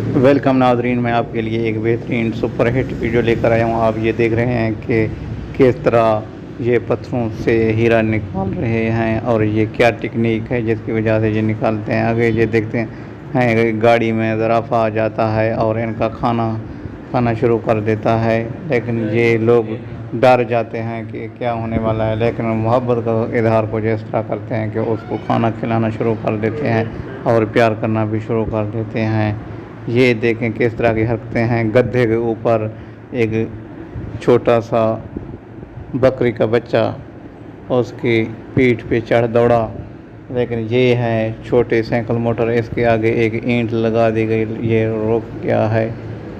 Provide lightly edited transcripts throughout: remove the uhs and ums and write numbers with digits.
Welcome नाजरीन, मैं आपके लिए एक बेहतरीन सुपर हिट वीडियो लेकर आया हूँ। आप ये देख रहे हैं कि किस तरह ये पत्थरों से हीरा निकाल रहे हैं और ये क्या टेक्निक है जिसकी वजह से ये निकालते हैं। आगे ये देखते हैं गाड़ी में ज़राफ़ा आ जाता है और इनका खाना खाना शुरू कर देता है, लेकिन ये लोग डर जाते हैं कि क्या होने वाला है। लेकिन मोहब्बत का इजहार कुछ इस तरह करते हैं कि उसको खाना खिलाना शुरू कर देते हैं और प्यार करना भी शुरू कर देते हैं। ये देखें किस तरह की हरकतें हैं। गधे के ऊपर एक छोटा सा बकरी का बच्चा उसकी पीठ पे चढ़ दौड़ा, लेकिन ये है छोटे साइकिल मोटर, इसके आगे एक ईंट लगा दी गई, ये रुक गया है।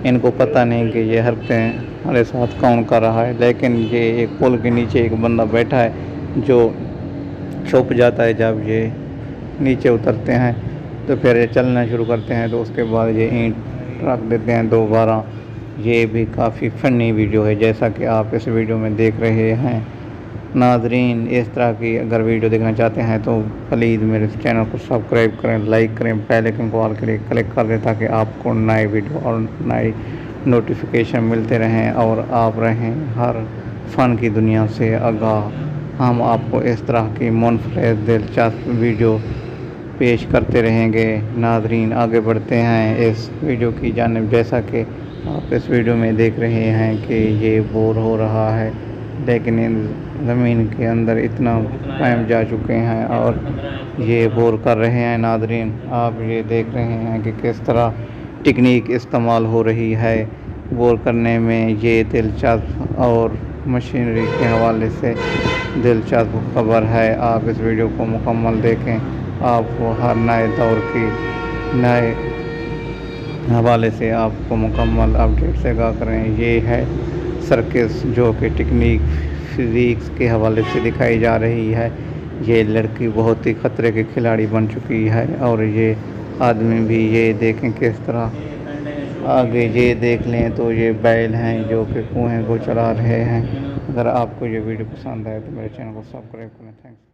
इनको पता नहीं कि ये हरकतें हमारे साथ कौन कर रहा है। लेकिन ये एक पुल के नीचे एक बंदा बैठा है जो छुप जाता है। जब ये नीचे उतरते हैं तो फिर ये चलना शुरू करते हैं, तो उसके बाद ये ईंट रख देते हैं दोबारा। ये भी काफ़ी फ़नी वीडियो है, जैसा कि आप इस वीडियो में देख रहे हैं। नाजरीन, इस तरह की अगर वीडियो देखना चाहते हैं तो प्लीज़ मेरे चैनल को सब्सक्राइब करें, लाइक करें, बेल आइकन को ऑल के लिए क्लिक कर दें ताकि आपको नए वीडियो और नई नोटिफिकेशन मिलते रहें और आप रहें हर फ़न की दुनिया से आगाह। हम आपको इस तरह की मुनफरद दिलचस्प वीडियो पेश करते रहेंगे। नाजरीन, आगे बढ़ते हैं इस वीडियो की जानिब। जैसा कि आप इस वीडियो में देख रहे हैं कि ये बोर हो रहा है, लेकिन इन ज़मीन के अंदर इतना टाइम जा चुके हैं और ये बोर कर रहे हैं। नाजरीन, आप ये देख रहे हैं कि किस तरह टेक्निक इस्तेमाल हो रही है बोर करने में। ये दिलचस्प और मशीनरी के हवाले से दिलचस्प खबर है। आप इस वीडियो को मुकम्मल देखें, आपको हर नए दौर की नए हवाले से आपको मुकम्मल अपडेट से आगाह करें। ये है सर्कस जो कि टेक्निक फिज़िक्स के हवाले से दिखाई जा रही है। ये लड़की बहुत ही ख़तरे के खिलाड़ी बन चुकी है और ये आदमी भी। ये देखें किस तरह आगे ये देख लें तो ये बैल हैं जो कि कुएं को चला रहे हैं। अगर आपको ये वीडियो पसंद आए तो मेरे चैनल को सब्सक्राइब करें। थैंक्स।